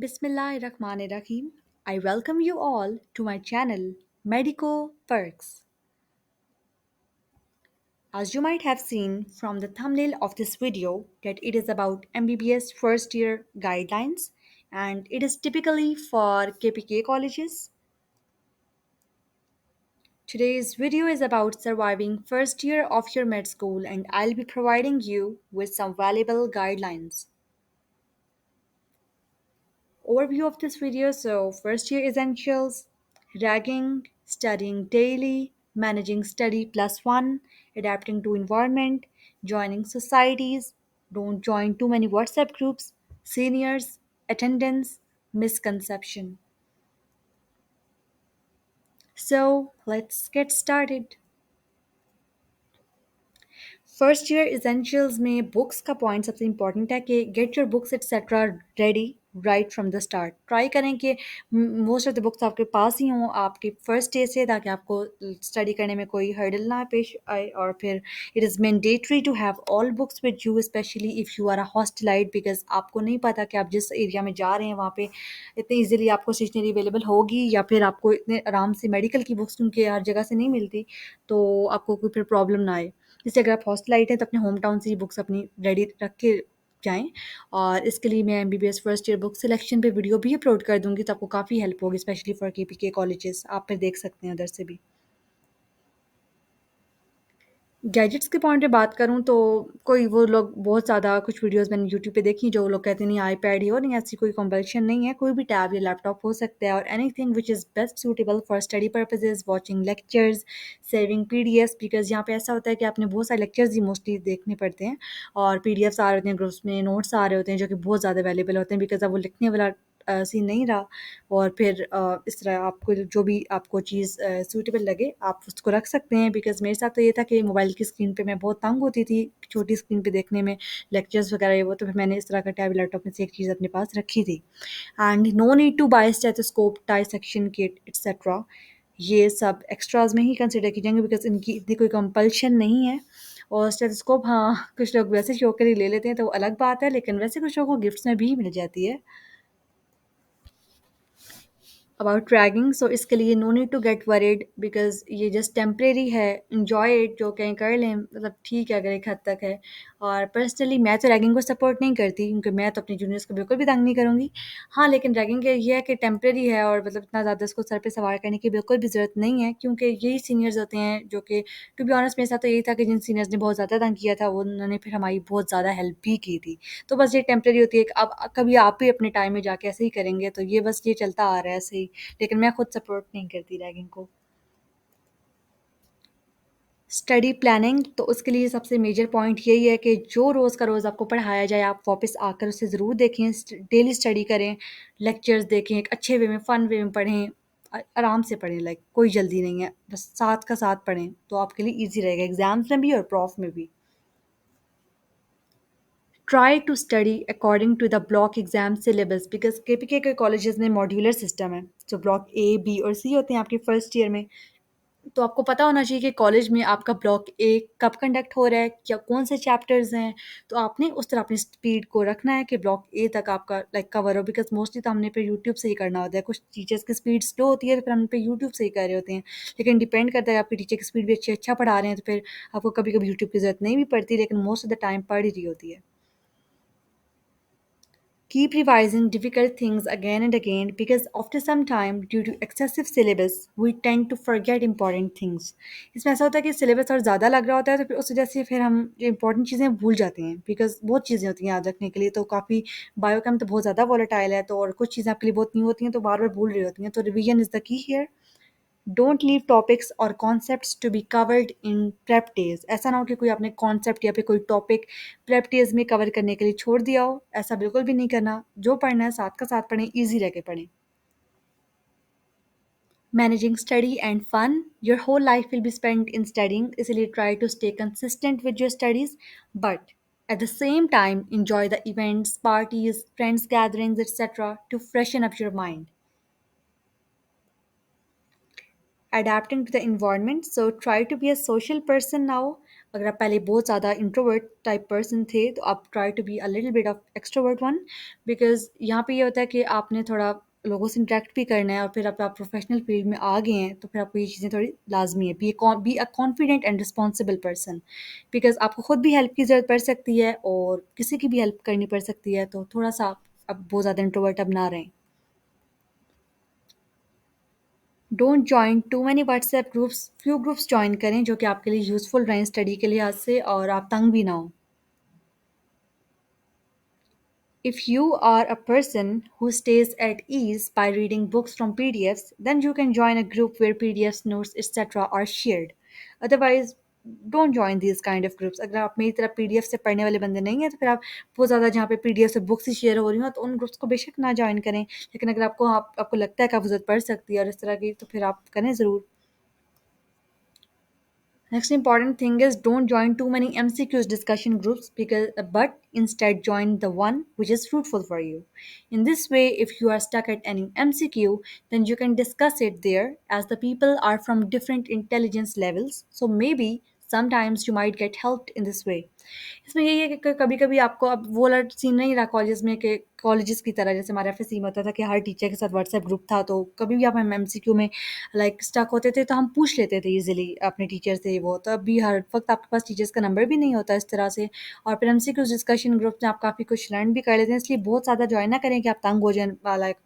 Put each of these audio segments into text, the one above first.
Bismillahirrahmanirrahim. I welcome you all to my channel Medico Perks. As you might have seen from the thumbnail of this video that it is about MBBS first year guidelines and it is typically for KPK colleges. Today's video is about surviving first year of your med school and I'll be providing you with some valuable guidelines. Overview of this video. So, first year essentials, ragging, studying daily, managing study plus one, adapting to environment, joining societies, don't join too many WhatsApp groups, seniors, attendance, misconception. So, let's get started. First year essentials में books का point सबसे important है कि get your books etcetera ready right from the start try करें कि most of the books आपके पास ही हों आपके फर्स्ट डे से ताकि आपको स्टडी करने में कोई हर्डल ना पेश आए और फिर it is mandatory to have all books with you specially if you are a hostelite because आपको नहीं पता कि आप जिस एरिया में जा रहे हैं वहाँ पे इतनी ईजिली आपको स्टेशनरी अवेलेबल होगी या फिर आपको इतने आराम से मेडिकल की बुक्स क्योंकि हर जगह से नहीं मिलती तो आपको कोई फिर प्रॉब्लम ना आए जैसे अगर आप हॉस्टलाइट हैं तो अपने होम टाउन से ही बुक्स अपनी रेडी रख के जाएँ और इसके लिए मैं MBBS first year book selection पे वीडियो भी अपलोड कर दूँगी तो आपको काफ़ी हेल्प होगी स्पेशली फॉर केपीके कॉलेजेस आप फिर देख सकते हैं उधर से भी। गैजेट्स के पॉइंट पे बात करूँ तो कोई वो लोग बहुत ज़्यादा कुछ वीडियोज़ मैंने यूट्यूब पे देखी जो लोग कहते हैं नहीं आईपैड ही हो नहीं ऐसी कोई कंपल्शन नहीं है कोई भी टैब या लैपटॉप हो सकता है और anything which is best suitable for study purposes watching lectures saving PDFs because यहाँ पे ऐसा होता है कि आपने बहुत सारे लेक्चर्स ही मोस्टली देखने पड़ते हैं और पीडीएफ्स आ रहे होते हैं ग्रुप्स में नोट्स आ रहे होते हैं जो कि बहुत ज़्यादा अवेलेबल होते हैं बिकॉज अब वो लिखने वाला सीन नहीं रहा और फिर इस तरह आपको जो भी आपको चीज़ सूटेबल लगे आप उसको रख सकते हैं बिकॉज़ मेरे साथ तो ये था कि मोबाइल की स्क्रीन पे मैं बहुत तंग होती थी छोटी स्क्रीन पे देखने में लेक्चर्स वगैरह ये वो तो फिर मैंने इस तरह का टैब लैपटॉप में से एक चीज़ अपने पास रखी थी and no need to buy stethoscope dissection kit etcetera ये सब एक्स्ट्राज में ही कंसिडर की जाएंगे बिकॉज इनकी इतनी कोई कंपल्शन नहीं है और स्टेथोस्कोप हाँ कुछ लोग वैसे शौक के लिए ले लेते हैं तो वो अलग बात है लेकिन वैसे कुछ लोगों को गिफ्ट्स में भी मिल जाती है अबाउट ट्रैगिंग सो इसके लिए no need to get worried because ये जस्ट टेम्परेरी है इन्जॉय इट जो कहीं कर लें मतलब ठीक है अगर एक हद तक है और पर्सनली मैं तो रैगिंग को सपोर्ट नहीं करती क्योंकि मैं तो अपनी जूनियर्स को बिल्कुल भी तंग नहीं करूँगी हाँ लेकिन रैगिंग ये है कि टेम्परेरी है और मतलब इतना ज़्यादा इसको सर पे सवार करने की बिल्कुल भी ज़रूरत नहीं है क्योंकि यही सीनियर्स होते हैं जो कि टू बी ऑनेस्ट मेरे साथ तो यही था कि जिन सीनियर्स ने बहुत ज़्यादा तंग किया था वो उन्होंने फिर हमारी बहुत ज़्यादा हेल्प भी की थी तो बस ये टेम्परेरी होती है कि अब कभी आप भी अपने टाइम में जाके ऐसे ही करेंगे तो ये बस ये चलता आ रहा है ऐसे ही लेकिन मैं खुद सपोर्ट नहीं करती रैगिंग को। स्टडी प्लानिंग तो उसके लिए सबसे मेजर पॉइंट यही है कि जो रोज़ का रोज़ आपको पढ़ाया जाए आप वापस आकर उसे ज़रूर देखें डेली स्टडी करें लेक्चर्स देखें एक अच्छे वे में फ़न वे में पढ़ें आराम से पढ़ें लाइक कोई जल्दी नहीं है बस साथ का साथ पढ़ें तो आपके लिए ईजी रहेगा एग्ज़ाम्स में भी और प्रॉफ में भी। Try to study according to the block exam syllabus because KPK के कॉलेजेस में मॉड्यूलर सिस्टम है जो ब्लॉक ए बी और सी होते हैं आपके फर्स्ट ईयर में तो आपको पता होना चाहिए कि कॉलेज में आपका ब्लॉक ए कब कंडक्ट हो रहा है क्या कौन से चैप्टर्स हैं तो आपने उस तरह अपनी स्पीड को रखना है कि ब्लॉक ए तक आपका लाइक कवर हो बिकॉज मोस्टली तो हमने पे यूट्यूब से ही करना होता है कुछ टीचर्स की स्पीड स्लो होती है तो फिर हम पे यूट्यूब से ही कर रहे होते हैं लेकिन डिपेंड करता है आपके टीचर की स्पीड भी अच्छा पढ़ा रहे हैं तो फिर आपको कभी कभी यूट्यूब की ज़रूरत नहीं भी पड़ती लेकिन मोस्ट ऑफ द टाइम पढ़ ही रही होती है। Keep revising difficult things again and again because after some time, due to excessive syllabus, we tend to forget important things. इसमें ऐसा होता है कि सिलेबस और ज़्यादा लग रहा होता है तो फिर उस वजह से फिर हम जो इंपॉर्टेंट चीज़ें भूल जाते हैं बिकॉज बहुत चीज़ें होती हैं याद रखने के लिए तो काफ़ी बायोकेम तो बहुत ज़्यादा वॉलेटाइल है तो और कुछ चीज़ें आपके लिए बहुत न्यू होती हैं तो बार बार भूल रही होती हैं तो revision is the key here. Don't leave topics और concepts to be covered in prep days ऐसा ना हो कि कोई आपने कॉन्सेप्ट या फिर कोई टॉपिक प्रेप डेज में कवर करने के लिए छोड़ दिया हो ऐसा बिल्कुल भी नहीं करना जो पढ़ना है साथ का साथ पढ़ें ईजी रह के पढ़ें। Managing study and fun your whole life will be spent in studying इसलिए try to stay consistent with your studies but at the same time enjoy the events parties friends gatherings etc to freshen up your mind। Adapting to the environment. So try to be a social person now. अगर आप पहले बहुत ज़्यादा introvert type person थे तो आप try to be a little bit of extrovert one, because यहाँ पे ये होता है कि आपने थोड़ा लोगों से इंटरेक्ट भी करना है और फिर आप प्रोफेशनल फील्ड में आ गए हैं तो फिर आपको ये चीज़ें थोड़ी लाजमी है। Be a confident and responsible person, because आपको खुद भी हेल्प की ज़रूरत पड़ सकती है और किसी की भी हेल्प करनी पड़ सकती है, तो थोड़ा सा आप अब बहुत ज़्यादा इंट्रोवर्ट अब ना रहें। Don't join too many WhatsApp groups, few groups join करें जो कि आपके लिए यूज़फुल रहें स्टडी के लिहाज से और आप तंग भी ना हो। If you are a person who stays at ease by reading books from PDFs, then you can join a group where PDFs, notes, etc. are shared. Otherwise, don't join these kind of groups. अगर आप मेरी तरह PDF से पढ़ने वाले बंदे नहीं हैं तो फिर आप बहुत ज़्यादा जहाँ पे पीडीएफ से बुक्स ही शेयर हो रही हो तो उन ग्रुप्स को बेशक ना ज्वाइन करें, लेकिन अगर आपको लगता है कि आपको ज़रूरत पड़ सकती है और इस तरह की तो फिर आप करें ज़रूर। Next important thing is don't join too many MCQs discussion groups because but instead join the one which is fruitful for you. In this way, if you are stuck at any MCQ, then you can discuss it there as the people are from different intelligence levels. So maybe sometimes you might get helped in this way. इसमें यही है कि कभी-कभी आपको अब वो वाला scene नहीं रहा कॉलेज में कि कॉलेजेस की तरह जैसे हमारे एफएससी में होता था कि हर टीचर के साथ व्हाट्सएप ग्रुप था, तो कभी भी आप हम एमसीक्यू में लाइक स्टक होते थे तो हम पूछ लेते थे इजीली अपने टीचर से वो। तो अभी हर वक़्त आपके पास टीचर्स का नंबर भी नहीं होता इस तरह से, और फिर एमसीक्यूज़ डिस्कशन ग्रुप में आप काफ़ी कुछ लर्न भी कर लेते हैं, इसलिए बहुत ज़्यादा जॉइन ना करें कि आप तंग हो जाएँ लाइक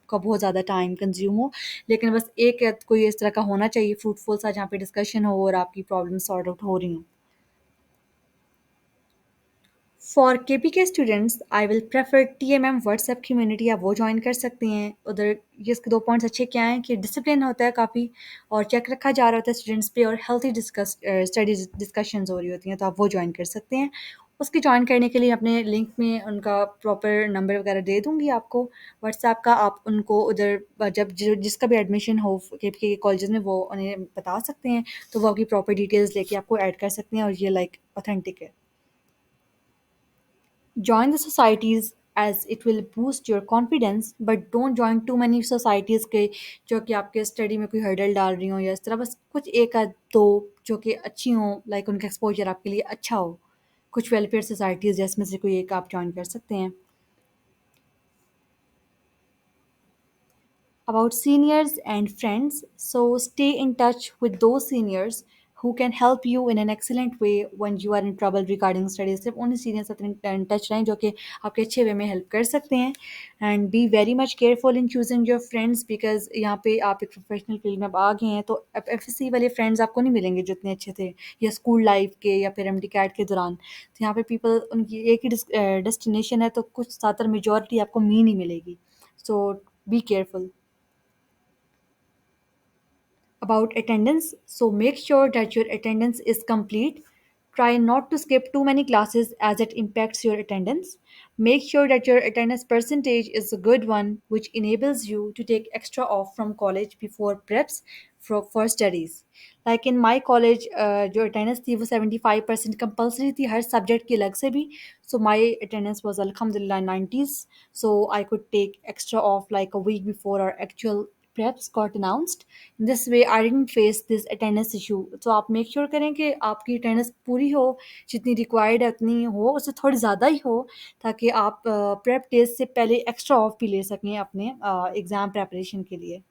का बहुत ज़्यादा टाइम कंज़्यूम हो। लेकिन बस एक या कोई इस तरह का होना चाहिए फ्रूटफुल सा जहाँ पे डिस्कशन हो और आपकी प्रॉब्लम सॉर्ट आउट हो रही हों। For KPK students I will prefer TMM WhatsApp community, आप वो ज्वाइन कर सकते हैं उधर। ये इसके दो पॉइंट्स अच्छे क्या हैं कि डिसिप्लिन होता है काफ़ी और चेक रखा जा रहा होता है स्टूडेंट्स पे, और हेल्थी डिस्कस स्टडीज डिस्कशंस हो रही होती हैं, तो आप वो ज्वाइन कर सकते हैं। उसके ज्वाइन करने के लिए अपने लिंक में उनका प्रॉपर नंबर वगैरह दे दूँगी आपको व्हाट्सएप का, आप उनको उधर जब जिसका भी एडमिशन हो केपीके के कॉलेजेस में वो उन्हें बता सकते हैं, तो वो आपकी प्रॉपर डिटेल्स लेके आपको ऐड कर सकते हैं और ये लाइक ऑथेंटिक है। Join the societies as it will boost your confidence, but don't join too many societies के जो कि आपके स्टडी में कोई हर्डल डाल रही हो या इस तरह, बस कुछ एक आध दो जो कि अच्छी हों, लाइक उनका एक्सपोजर आपके लिए अच्छा हो। कुछ वेलफेयर सोसाइटीज़ जिसमें से कोई एक आप जॉइन कर सकते हैं। About seniors and friends, so stay in touch with those seniors who can help you in an excellent way when you are in trouble regarding studies। सिर्फ उन सीनियर साथ इन टच रहें जो कि आपके अच्छे वे में हेल्प कर सकते हैं। And be very much careful in choosing your friends, because यहाँ पे आप एक प्रोफेशनल फील्ड में अब आ गए हैं तो अब एफएससी वाले फ्रेंड्स आपको नहीं मिलेंगे जो इतने अच्छे थे या स्कूल लाइफ के या फिर एमडी कैट के दौरान। तो यहाँ पे पीपल उनकी एक ही डेस्टिनेशन है, तो कुछ ज़्यादातर मेजोरिटी आपको मीन ही मिलेगी। So be careful. About attendance, so make sure that your attendance is complete. Try not to skip too many classes as it impacts your attendance. Make sure that your attendance percentage is a good one, which enables you to take extra off from college before preps for studies. Like in my college, जो attendance थी वो 75% compulsory थी हर subject की अलग से भी. So my attendance was alhamdulillah 90s. So I could take extra off like a week before our actual preps got announced. This way I didn't face this attendance issue. तो आप make sure करें कि आपकी attendance पूरी हो, जितनी required है उतनी हो, उससे थोड़ी ज़्यादा ही हो, ताकि आप प्रेप टेस्ट से पहले एक्स्ट्रा ऑफ भी ले सकें अपने एग्ज़ाम प्रेपरेशन के लिए।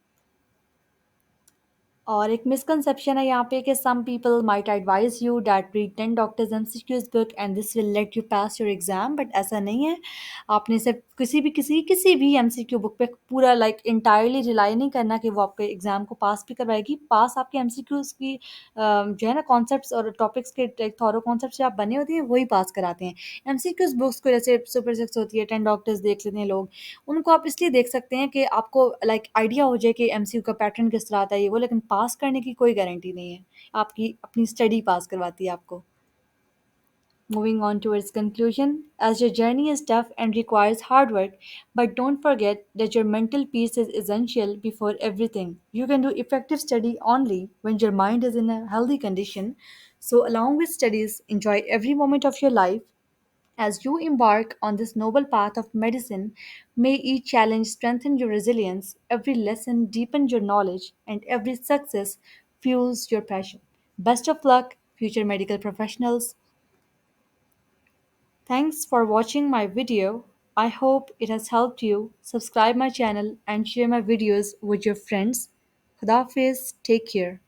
और एक मिसकंसेप्शन है यहाँ पे कि some people might advise you that read 10 doctors MCQs book and this will let you pass your exam, but ऐसा नहीं है। आपने सिर्फ किसी भी एमसीक्यू बुक पे पूरा लाइक इंटायरली रिलाई नहीं करना कि वो आपके एग्जाम को पास भी करवाएगी। पास आपके एमसीक्यूज की जो है ना कॉन्सेप्ट्स और टॉपिक्स के थॉरो कॉन्सेप्ट से आप बने होते हैं वही पास कराते हैं। एमसीक्यूज बुक्स को जैसे सुपर सिक्स होती है, 10 डॉक्टर्स देख लेते हैं लोग, उनको आप इसलिए देख सकते हैं कि आपको लाइक आइडिया हो जाए कि एमसीक्यू का पैटर्न किस तरह आता है ये वो, लेकिन पास करने की कोई गारंटी नहीं है। आपकी अपनी स्टडी पास करवाती है आपको। Moving on towards conclusion, as your journey is tough and requires hard work, but don't forget that your mental peace is essential before everything. You can do effective study only when your mind is in a healthy condition. So, along with studies, enjoy every moment of your life. As you embark on this noble path of medicine, may each challenge strengthen your resilience, every lesson deepen your knowledge, and every success fuels your passion. Best of luck future medical professionals. Thanks for watching my video. I hope it has helped you. Subscribe my channel and share my videos with your friends. Khuda Hafiz, take care.